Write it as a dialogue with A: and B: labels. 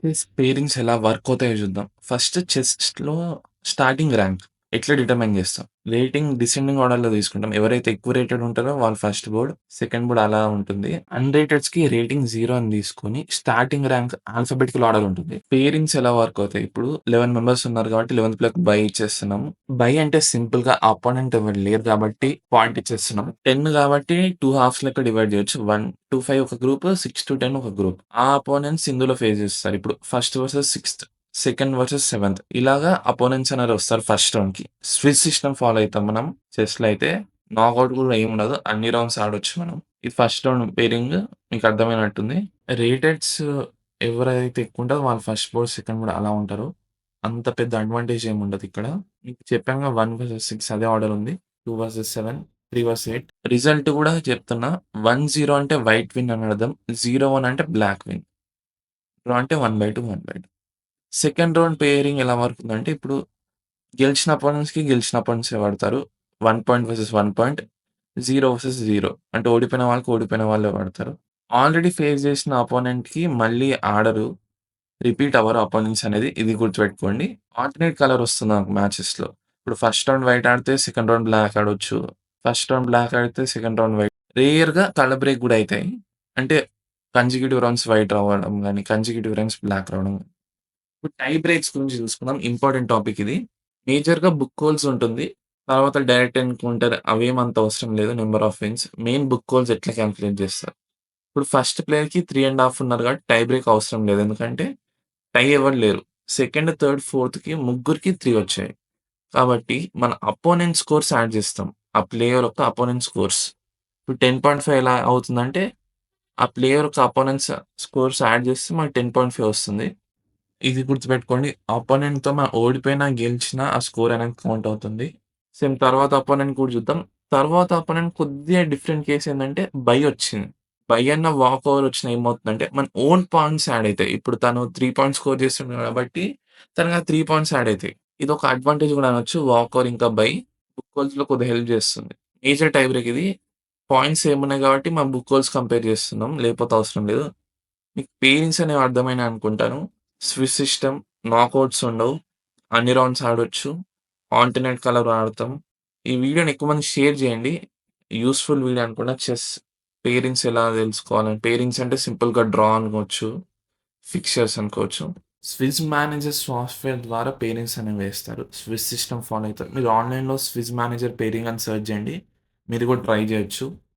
A: Chess పెయిరింగ్స్ ఎలా work అవుతాయో చూద్దాం. ఫస్ట్ చెస్‌లో స్టార్టింగ్ ర్యాంక్ ఎట్లా డిటర్మైన్ చేస్తాం? రేటింగ్ డిసెండింగ్ ఆర్డర్‌లో తీసుకుంటాం. ఎవరైతే ఎక్కువ రేటెడ్ ఉంటారో వాళ్ళు ఫస్ట్ బోర్డ్, సెకండ్ బోర్డ్ అలా ఉంటుంది. అన్‌రేటెడ్స్‌కి రేటింగ్ 0 అని తీసుకొని స్టార్టింగ్ ర్యాంక్ ఆల్ఫాబెటికల్ ఆర్డర్ ఉంటుంది. పెయిరింగ్స్ ఎలా వర్క్ అవుతాయి? ఇప్పుడు 11 మెంబర్స్ ఉన్నారు కాబట్టి 11థ్ ప్లేయర్‌కి బై ఇచ్చేస్తున్నాము. బై అంటే సింపుల్‌గా అపోనెంట్ ఎవరు లేరు కాబట్టి పాయింట్ ఇచ్చేస్తున్నాం. 10 కాబట్టి 2 హాఫ్స్ లెక్క డివైడ్ చేయొచ్చు. 1-5 ఒక గ్రూప్, 6-10 ఒక గ్రూప్. ఆ అపోనెంట్స్ ఇందులో ఫేస్ చేస్తారు. ఇప్పుడు first versus sixth, second versus seventh ఇలాగా అపోనెంట్స్ అనేది వస్తారు ఫస్ట్ రౌండ్‌కి. స్విచ్ సిస్టమ్ ఫాలో అయితాం మనం. చెస్‌లో అయితే నాకౌట్ కూడా ఏముండదు. అన్ని రౌండ్స్ ఆడొచ్చు మనం. ఇది ఫస్ట్ రౌండ్ పెయిరింగ్ మీకు అర్థమైనట్టుంది. రేటెడ్స్ ఎవరైతే ఎక్కువ ఉంటారో వాళ్ళు ఫస్ట్ బోర్డ్, సెకండ్ బోర్డ్ అలా ఉంటారు. అంత పెద్ద అడ్వాంటేజ్ ఏమి ఉండదు ఇక్కడ. మీకు చెప్పానుగా 1 వర్సెస్ 6 అదే ఆర్డర్ ఉంది. 2 వర్సెస్ 7, 3 వర్సెస్ 8 రిజల్ట్ కూడా చెప్తున్నా. 1-0 అంటే వైట్ విన్ అని అర్థం. 0-1 అంటే బ్లాక్ విన్. డ్రా అంటే 1/2, 1/2. సెకండ్ రౌండ్ పెయిరింగ్ ఎలా వర్కుందంటే ఇప్పుడు గెలిచిన అపోనెంట్స్‌కి గెలిచిన అపోనెంట్సే పడతారు. 1 పాయింట్ వర్సెస్ 1 పాయింట్, 0 వర్సెస్ 0 అంటే ఓడిపోయిన వాళ్ళకి ఓడిపోయిన వాళ్ళే పడతారు. ఆల్రెడీ ఫేస్ చేసిన అపోనెంట్‌కి మళ్ళీ ఆడరు. రిపీట్ అవ్వరు అపోనెంట్స్ అనేది. ఇది గుర్తుపెట్టుకోండి. ఆల్టర్‌నేట్ కలర్ వస్తుంది నాకు మ్యాచెస్‌లో. ఇప్పుడు ఫస్ట్ రౌండ్ వైట్ ఆడితే సెకండ్ రౌండ్ బ్లాక్ ఆడొచ్చు. ఫస్ట్ రౌండ్ బ్లాక్ ఆడితే సెకండ్ రౌండ్ వైట్. రేర్‌గా కలర్ బ్రేక్ గూడా అయితాయి. అంటే కన్సిక్యూటివ్ రౌండ్స్ వైట్ రావడం గాని, కన్సిక్యూటివ్ రౌండ్స్ బ్లాక్ రావడం. ఇప్పుడు టై బ్రేక్స్ గురించి చూసుకుందాం. ఇంపార్టెంట్ టాపిక్ ఇది. మేజర్‌గా బుక్ హోల్స్ ఉంటుంది. తర్వాత డైరెక్ట్ ఎన్‌కౌంటర్ అవేమంత అవసరం లేదు. Number of wins. Main book holes ఎట్లా కాలిక్యులేట్ చేస్తారు. ఇప్పుడు ఫస్ట్ ప్లేయర్‌కి 3 ½ ఉన్నారు కాబట్టి టై బ్రేక్ అవసరం లేదు. ఎందుకంటే టై ఎవరు లేరు. సెకండ్, థర్డ్, ఫోర్త్‌కి ముగ్గురికి 3 వచ్చాయి. కాబట్టి మన అపోనెంట్ స్కోర్స్ యాడ్ చేస్తాం. ఆ ప్లేయర్ యొక్క అపోనెంట్ స్కోర్స్. ఇప్పుడు 10.5 ఎలా అవుతుందంటే, ఆ ప్లేయర్ యొక్క అపోనెంట్స్ స్కోర్స్ యాడ్ చేస్తే మనకు 10.5 వస్తుంది. ఇది గుర్తుపెట్టుకోండి. అపోనెంట్‌తో మనం ఓడిపోయినా, గెలిచినా ఆ స్కోర్ అనేది కౌంట్ అవుతుంది. సేమ్ తర్వాత అపోనెంట్ కూడా చూద్దాం. తర్వాత అపోనెంట్ కొద్దిగా డిఫరెంట్ కేస్ ఏందంటే బై వచ్చింది. బై అన్న వాక్ ఓవర్ వచ్చినా ఏమవుతుందంటే మన ఓన్ పాయింట్స్ యాడ్ అయితాయి. ఇప్పుడు తను 3 పాయింట్స్ స్కోర్ చేస్తున్నాడు కాబట్టి తనకి ఆ 3 పాయింట్స్ యాడ్ అయితాయి. ఇదొక అడ్వాంటేజ్ కూడా అనొచ్చు. వాక్ ఓవర్ ఇంకా బై బుక్ హోల్స్‌లో కొద్దిగా హెల్ప్ చేస్తుంది. మేజర్ టై బ్రేక్ ఇది. పాయింట్స్ సేమ్ ఉన్నాయి కాబట్టి మనం బుక్ హోల్స్ కంపేర్ చేస్తున్నాం. లేకపోతే అవసరం లేదు. మీకు పెయిన్స్ అనేవి అర్థమైనాయి అనుకుంటాను. స్విస్ సిస్టమ్, నాకౌట్స్ ఉండవు. అన్ని రౌండ్స్ ఆడొచ్చు. ఆల్టర్‌నేట్ కలర్ వాడతాం. ఈ వీడియోని ఎక్కువ మందికి షేర్ చేయండి. యూజ్‌ఫుల్ వీడియో అనుకుంటా. చెస్ పెయిరింగ్స్ ఎలా తెలుసుకోవాలని. పెయిరింగ్స్ అంటే సింపుల్‌గా డ్రా అనుకోవచ్చు. ఫిక్చర్స్ అనుకోవచ్చు. స్విస్ మేనేజర్ సాఫ్ట్‌వేర్ ద్వారా పెయిరింగ్స్ అనేవి వేస్తారు. స్విస్ సిస్టమ్ ఫాలో అయితారు. మీరు ఆన్‌లైన్‌లో స్విస్ మేనేజర్ పెయిరింగ్ అని సెర్చ్ చేయండి. మీరు కూడా ట్రై చేయొచ్చు.